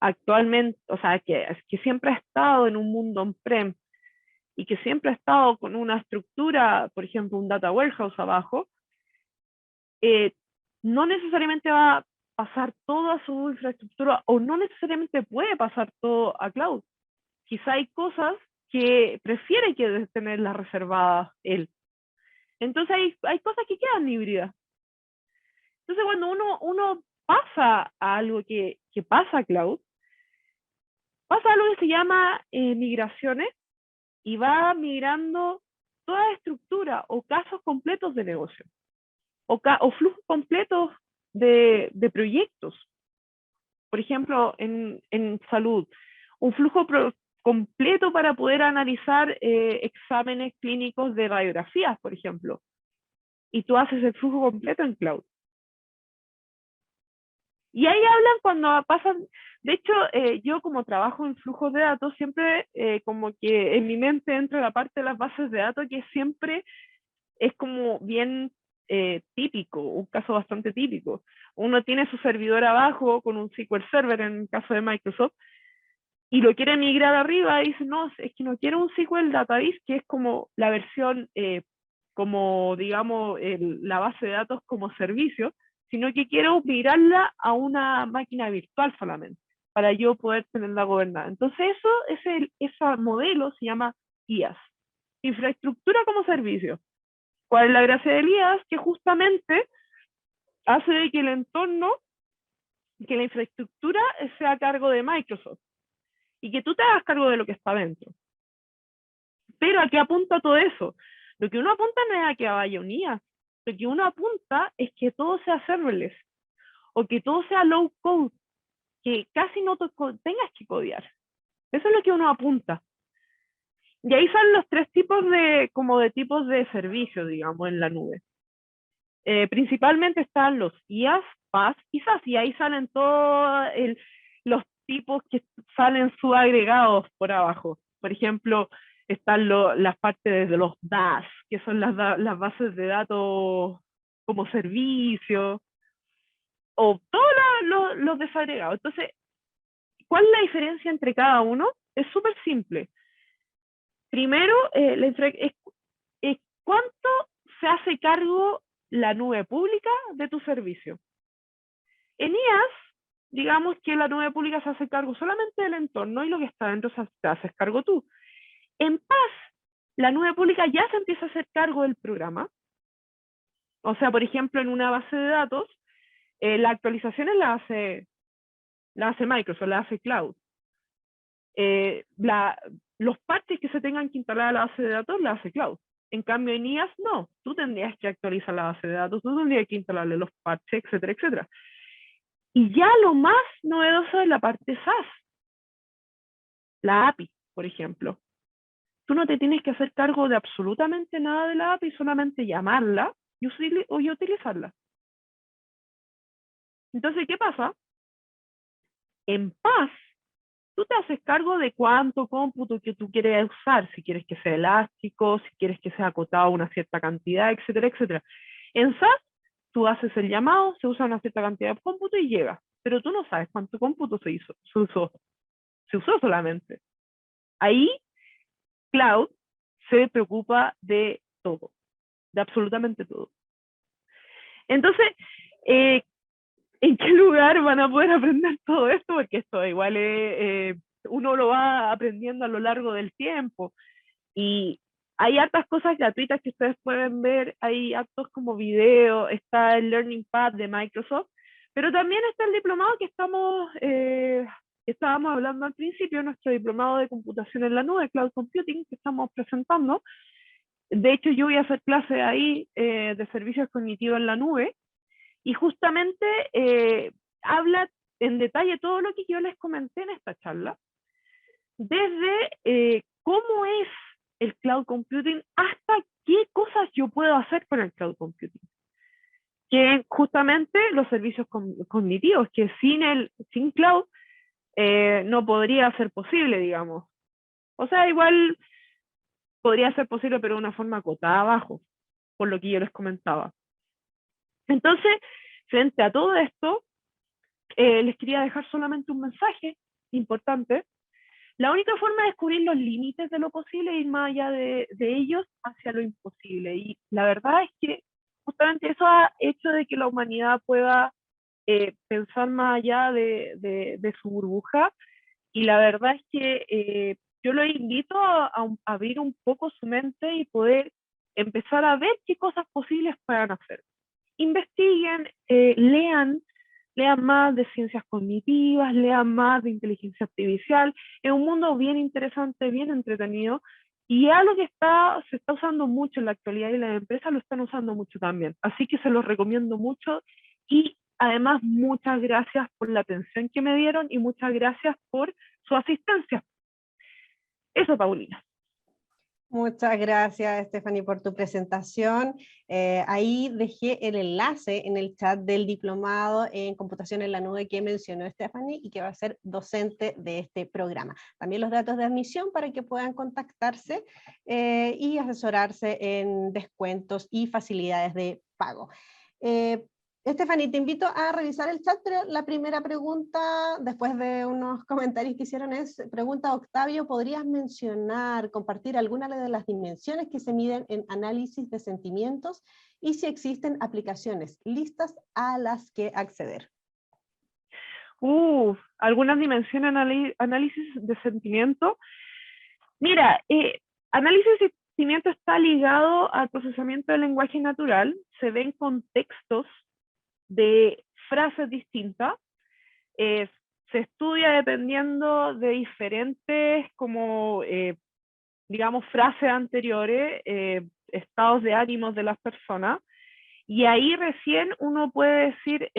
actualmente, o sea, que siempre ha estado en un mundo on-prem y que siempre ha estado con una estructura, por ejemplo, un data warehouse abajo, eh, no necesariamente va a pasar toda su infraestructura o no necesariamente puede pasar todo a cloud. Quizá hay cosas que prefiere que tenerlas reservadas él. Entonces hay cosas que quedan híbridas. Entonces cuando uno pasa a algo que pasa a cloud, pasa algo que se llama migraciones y va migrando toda estructura o casos completos de negocio o flujos completos de proyectos. Por ejemplo, en salud, un flujo completo para poder analizar exámenes clínicos de radiografías, por ejemplo. Y tú haces el flujo completo en cloud. Y ahí hablan cuando pasan, de hecho, yo como trabajo en flujos de datos, siempre como que en mi mente entra la parte de las bases de datos que siempre es como bien típico, un caso bastante típico. Uno tiene su servidor abajo con un SQL Server en el caso de Microsoft y lo quiere migrar arriba y dice, no, es que no quiero un SQL Database, que es como la versión, como digamos, la base de datos como servicio, sino que quiero migrarla a una máquina virtual solamente, para yo poder tenerla gobernada. Entonces ese modelo se llama IaaS, infraestructura como servicio. ¿Cuál es la gracia del IaaS? Que justamente hace de que el entorno, que la infraestructura sea a cargo de Microsoft y que tú te hagas cargo de lo que está dentro. Pero ¿a qué apunta todo eso? Lo que uno apunta no es a que vaya un IaaS, lo que uno apunta es que todo sea serverless o que todo sea low code, que casi no tengas que codear. Eso es lo que uno apunta. Y ahí salen los tres tipos de tipos de servicios, digamos, en la nube. Principalmente están los IaaS, PaaS y SaaS, y ahí salen todos los tipos que salen subagregados por abajo. Por ejemplo, están las partes de los DaaS, que son las bases de datos como servicio, o todos los desagregados. Entonces, ¿cuál es la diferencia entre cada uno? Es súper simple. Primero, es cuánto se hace cargo la nube pública de tu servicio. En IaaS, digamos que la nube pública se hace cargo solamente del entorno y lo que está dentro te haces cargo tú. En PaaS, la nube pública ya se empieza a hacer cargo del programa. O sea, por ejemplo, en una base de datos, las actualizaciones las hace Microsoft, las hace Cloud. Los parches que se tengan que instalar a la base de datos las hace Cloud. En cambio, en IaaS no. Tú tendrías que actualizar la base de datos, tú tendrías que instalarle los parches, etcétera, etcétera. Y ya lo más novedoso es la parte SaaS. La API, por ejemplo. Tú no te tienes que hacer cargo de absolutamente nada de la API, solamente llamarla y utilizarla. Entonces, ¿qué pasa? En PaaS, tú te haces cargo de cuánto cómputo que tú quieres usar, si quieres que sea elástico, si quieres que sea acotado a una cierta cantidad, etcétera, etcétera. En SaaS, tú haces el llamado, se usa una cierta cantidad de cómputo y llega. pero tú no sabes cuánto cómputo se usó solamente. Ahí, cloud se preocupa de todo, de absolutamente todo. Entonces, ¿en qué lugar van a poder aprender todo esto? Porque esto igual uno lo va aprendiendo a lo largo del tiempo. Y hay hartas cosas gratuitas que ustedes pueden ver, hay actos como video, está el Learning Pad de Microsoft, pero también está el diplomado que estábamos hablando al principio, nuestro diplomado de computación en la nube, Cloud Computing, que estamos presentando. De hecho, yo voy a hacer clase ahí de servicios cognitivos en la nube, y justamente habla en detalle todo lo que yo les comenté en esta charla, desde cómo es el cloud computing hasta qué cosas yo puedo hacer con el cloud computing. Que justamente los servicios cognitivos, que sin cloud no podría ser posible, digamos. O sea, igual podría ser posible, pero de una forma acotada abajo, por lo que yo les comentaba. Entonces, frente a todo esto, les quería dejar solamente un mensaje importante. La única forma de descubrir los límites de lo posible es ir más allá de ellos hacia lo imposible. Y la verdad es que justamente eso ha hecho de que la humanidad pueda pensar más allá de su burbuja. Y la verdad es que yo los invito a abrir un poco su mente y poder empezar a ver qué cosas posibles puedan hacer. Investiguen, lean más de ciencias cognitivas, lean más de inteligencia artificial. Es un mundo bien interesante, bien entretenido, y es algo que se está usando mucho en la actualidad y las empresas lo están usando mucho también. Así que se los recomiendo mucho, y además muchas gracias por la atención que me dieron y muchas gracias por su asistencia. Eso, Paulina. Muchas gracias, Stephanie, por tu presentación. Ahí dejé el enlace en el chat del diplomado en computación en la nube que mencionó Stephanie y que va a ser docente de este programa. También los datos de admisión para que puedan contactarse y asesorarse en descuentos y facilidades de pago. Stephanie, te invito a revisar el chat, pero la primera pregunta, después de unos comentarios que hicieron, pregunta Octavio, ¿podrías compartir alguna de las dimensiones que se miden en análisis de sentimientos y si existen aplicaciones listas a las que acceder? Algunas dimensiones análisis de sentimiento. Mira, análisis de sentimiento está ligado al procesamiento del lenguaje natural, se ven contextos de frases distintas, se estudia dependiendo de diferentes, como, digamos, frases anteriores, estados de ánimos de las personas, y ahí recién uno puede decir,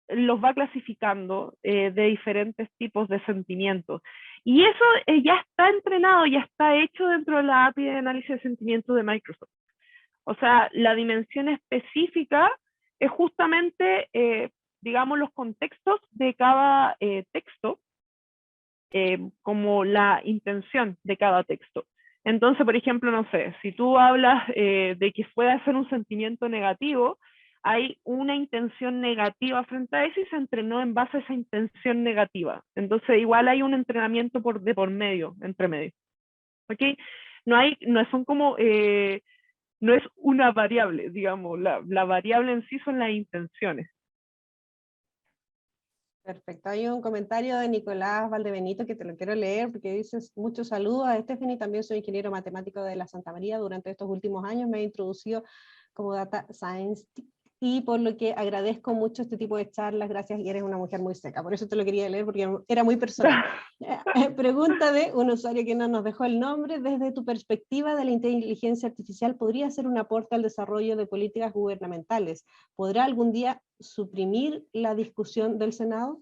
los va clasificando de diferentes tipos de sentimientos. Y eso ya está entrenado, ya está hecho dentro de la API de análisis de sentimientos de Microsoft. O sea, la dimensión específica es justamente, digamos, los contextos de cada texto, como la intención de cada texto. Entonces, por ejemplo, no sé, si tú hablas de que puede ser un sentimiento negativo, hay una intención negativa frente a eso y se entrenó en base a esa intención negativa. Entonces, igual hay un entrenamiento entre medio. ¿Ok? Son como... no es una variable, digamos, la variable en sí son las intenciones. Perfecto, hay un comentario de Nicolás Valdebenito que te lo quiero leer porque dices muchos saludos a Stephanie, también soy ingeniero matemático de la Santa María, durante estos últimos años me he introducido como Data Science y por lo que agradezco mucho este tipo de charlas, gracias, y eres una mujer muy seca, por eso te lo quería leer porque era muy personal. Pregunta de un usuario que no nos dejó el nombre, desde tu perspectiva de la inteligencia artificial, ¿podría ser un aporte al desarrollo de políticas gubernamentales? ¿Podrá algún día suprimir la discusión del Senado?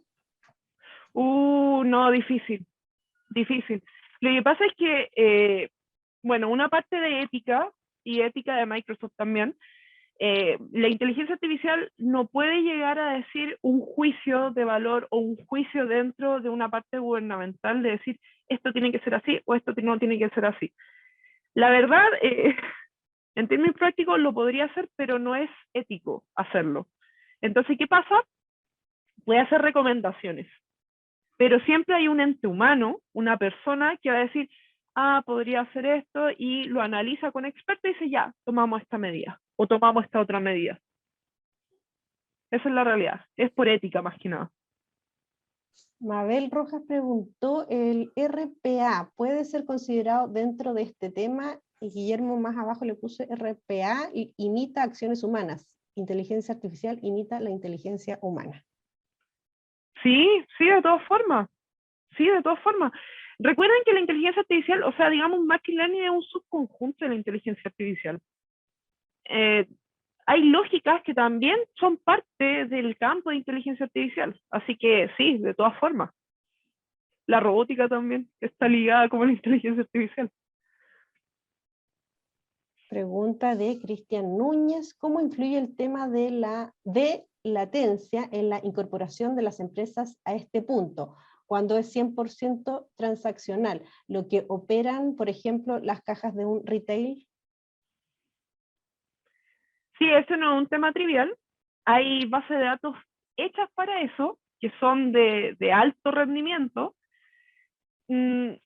No, difícil. Lo que pasa es que, bueno, una parte de ética, y ética de Microsoft también, la inteligencia artificial no puede llegar a decir un juicio de valor o un juicio dentro de una parte gubernamental de decir esto tiene que ser así o esto no tiene que ser así. La verdad, en términos prácticos lo podría hacer, pero no es ético hacerlo. Entonces, ¿qué pasa? puede hacer recomendaciones, pero siempre hay un ente humano, una persona que va a decir, ah, podría hacer esto, y lo analiza con expertos y dice, ya, tomamos esta medida, o tomamos esta otra medida. Esa es la realidad, es por ética más que nada. Mabel Rojas preguntó, ¿el RPA puede ser considerado dentro de este tema? Y Guillermo más abajo le puso RPA imita acciones humanas. Inteligencia artificial imita la inteligencia humana. Sí, sí, de todas formas. Sí, de todas formas. Recuerden que la inteligencia artificial, o sea, digamos, Machine Learning es un subconjunto de la inteligencia artificial. Eh, Hay lógicas que también son parte del campo de inteligencia artificial. Así que sí, de todas formas. La robótica también está ligada como la inteligencia artificial. Pregunta de Cristian Núñez, ¿cómo influye el tema de la latencia en la incorporación de las empresas a este punto, cuando es 100% transaccional, lo que operan, por ejemplo, las cajas de un retail? Sí, eso no es un tema trivial. Hay bases de datos hechas para eso, que son de alto rendimiento.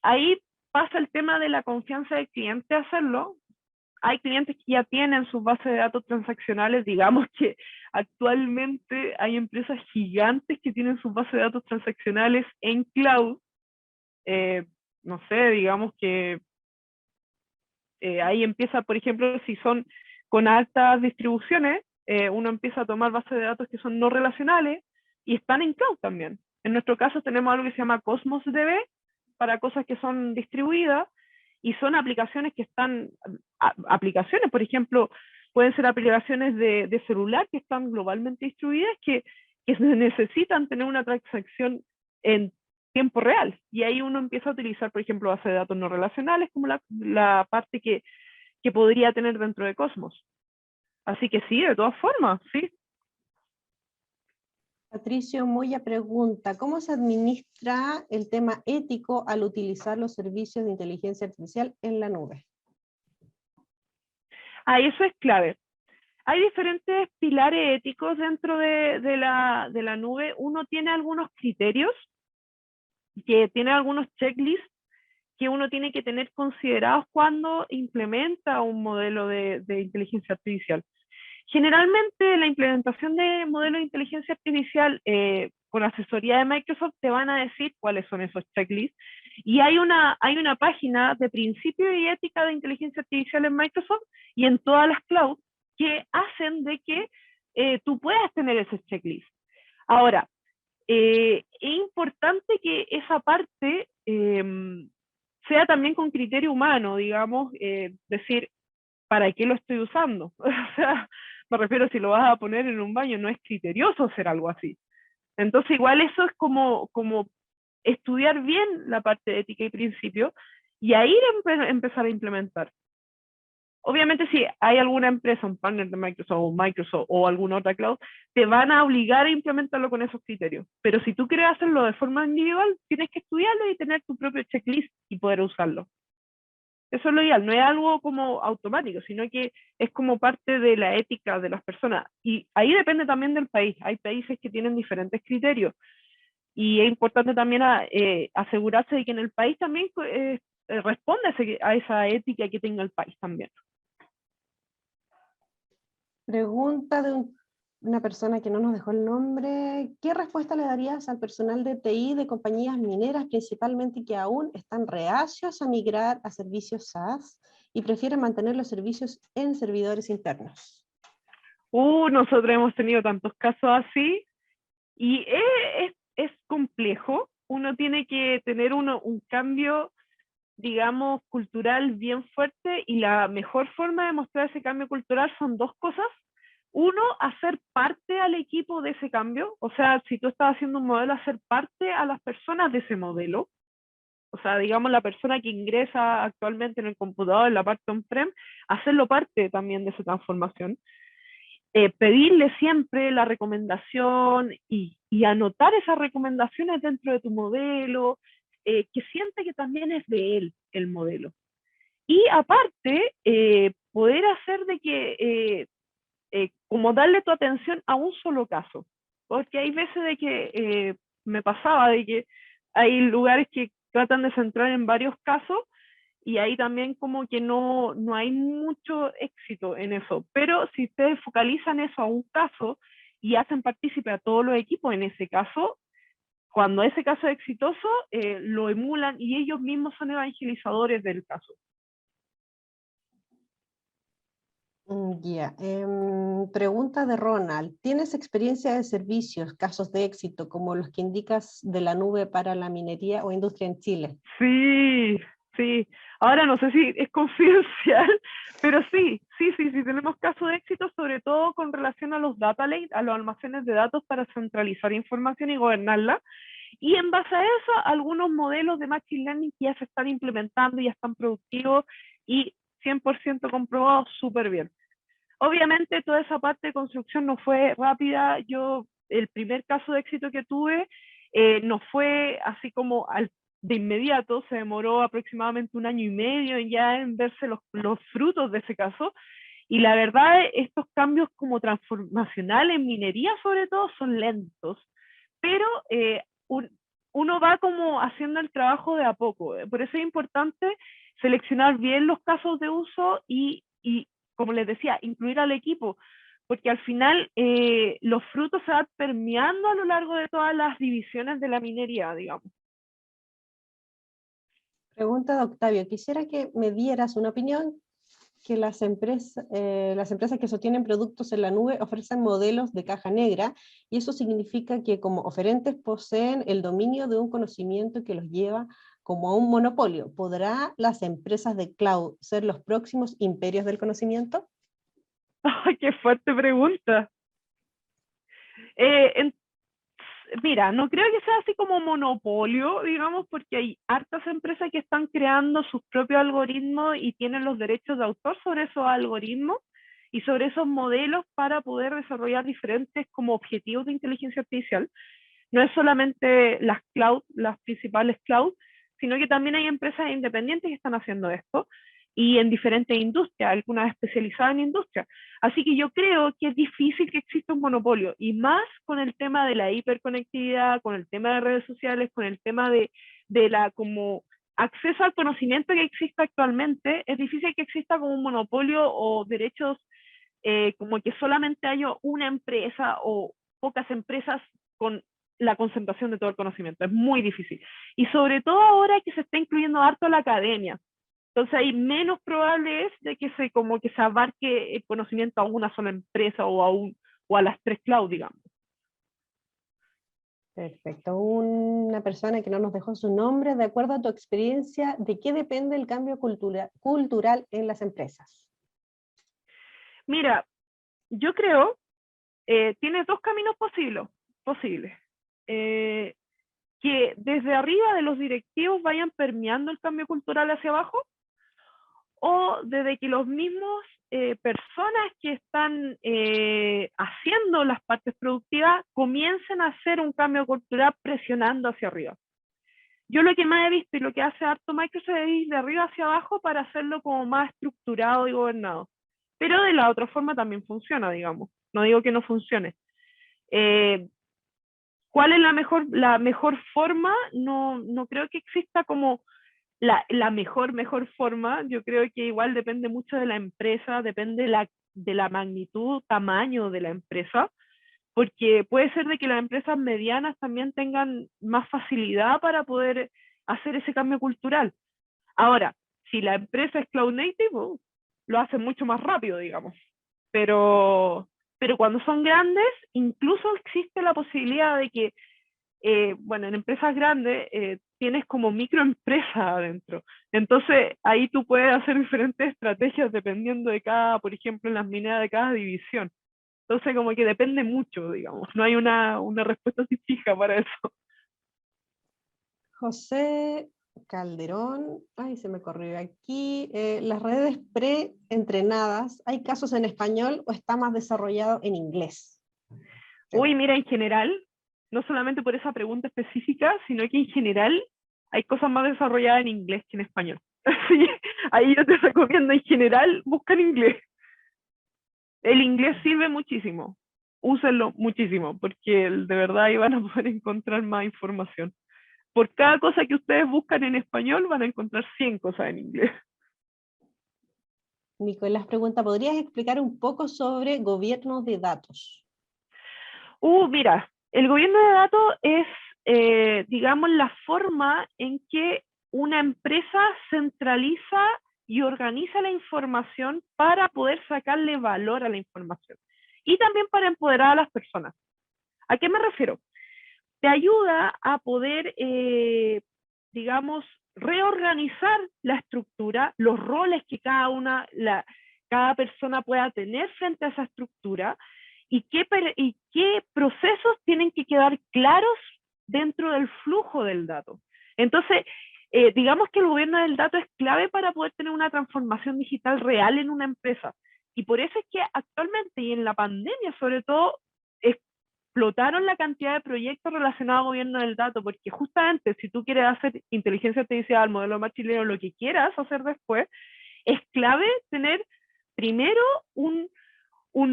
Ahí pasa el tema de la confianza del cliente a hacerlo. Hay clientes que ya tienen sus bases de datos transaccionales, digamos que actualmente hay empresas gigantes que tienen sus bases de datos transaccionales en cloud. Eh, no sé, digamos que ahí empieza, por ejemplo, si son con altas distribuciones, uno empieza a tomar bases de datos que son no relacionales y están en cloud también. En nuestro caso tenemos algo que se llama Cosmos DB para cosas que son distribuidas y son aplicaciones que están, aplicaciones, por ejemplo, pueden ser aplicaciones de celular que están globalmente distribuidas que necesitan tener una transacción en tiempo real. Y ahí uno empieza a utilizar, por ejemplo, bases de datos no relacionales como la parte que podría tener dentro de Cosmos. Así que sí, de todas formas, sí. Patricio Moya pregunta, ¿cómo se administra el tema ético al utilizar los servicios de inteligencia artificial en la nube? Ah, eso es clave. Hay diferentes pilares éticos dentro de la nube. Uno tiene algunos criterios, que tiene algunos checklists que uno tiene que tener considerados cuando implementa un modelo de inteligencia artificial. Generalmente la implementación de modelos de inteligencia artificial con asesoría de Microsoft te van a decir cuáles son esos checklists. Y hay una página de principio y ética de inteligencia artificial en Microsoft y en todas las clouds que hacen de que tú puedas tener ese checklist. Ahora, es importante que esa parte sea también con criterio humano, digamos, decir, ¿para qué lo estoy usando? O sea, me refiero, si lo vas a poner en un baño, no es criterioso hacer algo así. Entonces, igual eso es como estudiar bien la parte de ética y principio y ahí empezar a implementar. Obviamente, si hay alguna empresa, un partner de Microsoft o alguna otra cloud, te van a obligar a implementarlo con esos criterios. Pero si tú quieres hacerlo de forma individual, tienes que estudiarlo y tener tu propio checklist y poder usarlo. Eso es lo ideal, no es algo como automático, sino que es como parte de la ética de las personas. Y ahí depende también del país. Hay países que tienen diferentes criterios. Y es importante también asegurarse de que en el país también responde a esa ética que tenga el país también. Pregunta de una persona que no nos dejó el nombre. ¿Qué respuesta le darías al personal de TI de compañías mineras, principalmente que aún están reacios a migrar a servicios SaaS y prefieren mantener los servicios en servidores internos? Nosotros hemos tenido tantos casos así y es complejo. Uno tiene que tener un cambio, digamos, cultural bien fuerte y la mejor forma de mostrar ese cambio cultural son dos cosas. Uno, hacer parte al equipo de ese cambio, o sea, si tú estás haciendo un modelo, hacer parte a las personas de ese modelo, o sea, digamos, la persona que ingresa actualmente en el computador, en la parte on-prem, hacerlo parte también de esa transformación. Pedirle siempre la recomendación y anotar esas recomendaciones dentro de tu modelo, que siente que también es de él el modelo. Y aparte, poder hacer de que, como darle tu atención a un solo caso. porque hay veces de que me pasaba de que hay lugares que tratan de centrar en varios casos y ahí también como que no hay mucho éxito en eso. Pero si ustedes focalizan eso a un caso y hacen partícipe a todos los equipos en ese caso, cuando ese caso es exitoso, lo emulan y ellos mismos son evangelizadores del caso. Ya. Pregunta de Ronald. ¿Tienes experiencia de servicios, casos de éxito, como los que indicas de la nube para la minería o industria en Chile? Sí, sí. Ahora no sé si es confidencial, pero sí, tenemos casos de éxito, sobre todo con relación a los data lakes, a los almacenes de datos para centralizar información y gobernarla. Y en base a eso, algunos modelos de Machine Learning que ya se están implementando y ya están productivos y 100% comprobados súper bien. Obviamente toda esa parte de construcción no fue rápida. El primer caso de éxito que tuve no fue así como de inmediato, se demoró aproximadamente 1 año y medio ya en verse los frutos de ese caso. Y la verdad, estos cambios como transformacionales en minería sobre todo son lentos, pero uno va como haciendo el trabajo de a poco. Por eso es importante seleccionar bien los casos de uso y como les decía, incluir al equipo, porque al final los frutos se van permeando a lo largo de todas las divisiones de la minería, digamos. Pregunta de Octavio. Quisiera que me dieras una opinión que las empresas que sostienen productos en la nube ofrecen modelos de caja negra, y eso significa que como oferentes poseen el dominio de un conocimiento que los lleva como a un monopolio. ¿Podrá las empresas de cloud ser los próximos imperios del conocimiento? ¡Ay, qué fuerte pregunta! En Mira, no creo que sea así como monopolio, digamos, porque hay hartas empresas que están creando sus propios algoritmos y tienen los derechos de autor sobre esos algoritmos y sobre esos modelos para poder desarrollar diferentes como objetivos de inteligencia artificial. No es solamente las cloud, las principales cloud, sino que también hay empresas independientes que están haciendo esto y en diferentes industrias, algunas especializadas en industria. Así que yo creo que es difícil que exista un monopolio, y más con el tema de la hiperconectividad, con el tema de redes sociales, con el tema de la como acceso al conocimiento que existe actualmente. Es difícil que exista como un monopolio o derechos como que solamente haya una empresa o pocas empresas con la concentración de todo el conocimiento. Es muy difícil. Y sobre todo ahora que se está incluyendo harto la academia. Entonces ahí menos probable es de que como que se abarque el conocimiento a una sola empresa o a las tres cloud, digamos. Perfecto. Una persona que no nos dejó su nombre, de acuerdo a tu experiencia, ¿de qué depende el cambio cultural en las empresas? Mira, yo creo, tiene dos caminos posibles. Que desde arriba de los directivos vayan permeando el cambio cultural hacia abajo, o desde que los mismos personas que están haciendo las partes productivas comiencen a hacer un cambio cultural presionando hacia arriba. Yo lo que más he visto y lo que hace harto Microsoft es ir de arriba hacia abajo para hacerlo como más estructurado y gobernado. Pero de la otra forma también funciona, digamos. No digo que no funcione. ¿Cuál es la mejor forma? No creo que exista como la mejor forma. Yo creo que igual depende mucho de la empresa, depende de la magnitud, tamaño de la empresa, porque puede ser de que las empresas medianas también tengan más facilidad para poder hacer ese cambio cultural. Ahora, si la empresa es cloud native, lo hace mucho más rápido, digamos. Pero cuando son grandes, incluso existe la posibilidad de que bueno, en empresas grandes tienes como microempresas adentro. Entonces, ahí tú puedes hacer diferentes estrategias dependiendo de por ejemplo, en las mineras de cada división. Entonces, como que depende mucho, digamos. No hay una respuesta así fija para eso. José Calderón, ay, se me corrió aquí. Las redes pre-entrenadas, ¿hay casos en español o está más desarrollado en inglés? Uy, mira, en general, no solamente por esa pregunta específica, sino que en general hay cosas más desarrolladas en inglés que en español. Así, ahí yo te recomiendo en general, busca en inglés. El inglés sirve muchísimo. úsenlo muchísimo, porque de verdad ahí van a poder encontrar más información. Por cada cosa que ustedes buscan en español, van a encontrar 100 cosas en inglés. Nicolás pregunta, ¿podrías explicar un poco sobre gobierno de datos? Mira, el gobierno de datos es, digamos, la forma en que una empresa centraliza y organiza la información para poder sacarle valor a la información y también para empoderar a las personas. ¿A qué me refiero? Te ayuda a poder, digamos, reorganizar la estructura, los roles que cada persona pueda tener frente a esa estructura y qué procesos tienen que quedar claros dentro del flujo del dato. Entonces, digamos que el gobierno del dato es clave para poder tener una transformación digital real en una empresa. Y por eso es que actualmente y en la pandemia sobre todo explotaron la cantidad de proyectos relacionados al gobierno del dato, porque justamente si tú quieres hacer inteligencia artificial, modelo machine learning, lo que quieras hacer después, es clave tener primero un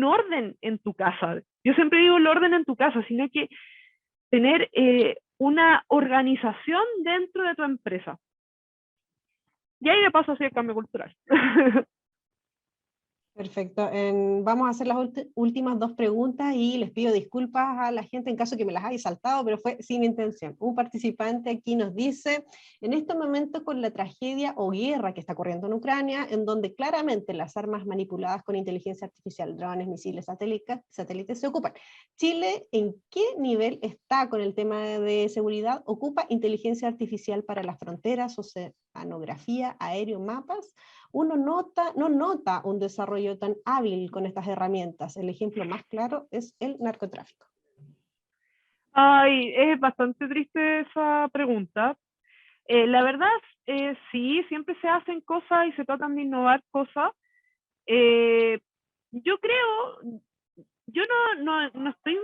orden en tu casa. Yo siempre digo el orden en tu casa, sino que tener una organización dentro de tu empresa. Y ahí me paso hacia el cambio cultural. Perfecto. Vamos a hacer las últimas dos preguntas y les pido disculpas a la gente en caso que me las haya saltado, pero fue sin intención. Un participante aquí nos dice, en este momento con la tragedia o guerra que está ocurriendo en Ucrania, en donde claramente las armas manipuladas con inteligencia artificial, drones, misiles, satélites se ocupan. ¿Chile en qué nivel está con el tema de seguridad? ¿Ocupa inteligencia artificial para las fronteras, oceanografía, aéreo, mapas? Uno no nota un desarrollo tan hábil con estas herramientas. El ejemplo más claro es el narcotráfico. Ay, es bastante triste esa pregunta. La verdad, sí, siempre se hacen cosas y se tratan de innovar cosas. Yo creo, yo no estoy,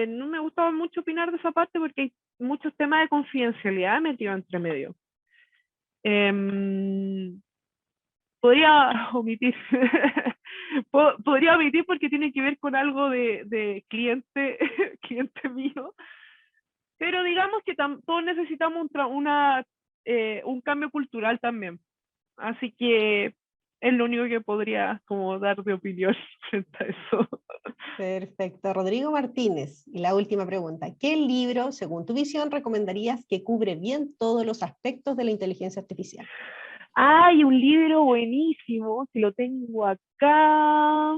no me gusta mucho opinar de esa parte porque hay muchos temas de confidencialidad metidos entre medio. Podría omitir. Podría omitir porque tiene que ver con algo de cliente, cliente mío. Pero digamos que todos necesitamos un cambio cultural también. Así que es lo único que podría como dar de opinión frente a eso. Perfecto. Rodrigo Martínez, y la última pregunta. ¿Qué libro, según tu visión, recomendarías que cubre bien todos los aspectos de la inteligencia artificial? Hay un libro buenísimo, que lo tengo acá.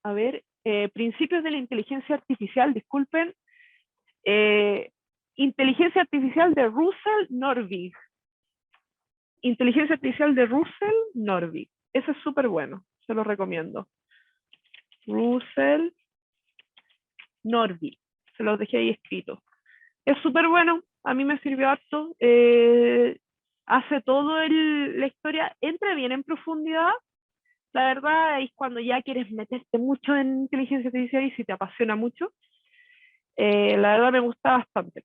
A ver, Principios de la Inteligencia Artificial, disculpen. Inteligencia Artificial de Russell Norvig. Inteligencia Artificial de Russell Norvig. Ese es súper bueno, se lo recomiendo. Russell Norvig, se los dejé ahí escrito. Es súper bueno, a mí me sirvió harto. Hace todo la historia, entra bien en profundidad. La verdad es cuando ya quieres meterte mucho en inteligencia artificial y si te apasiona mucho. La verdad me gusta bastante.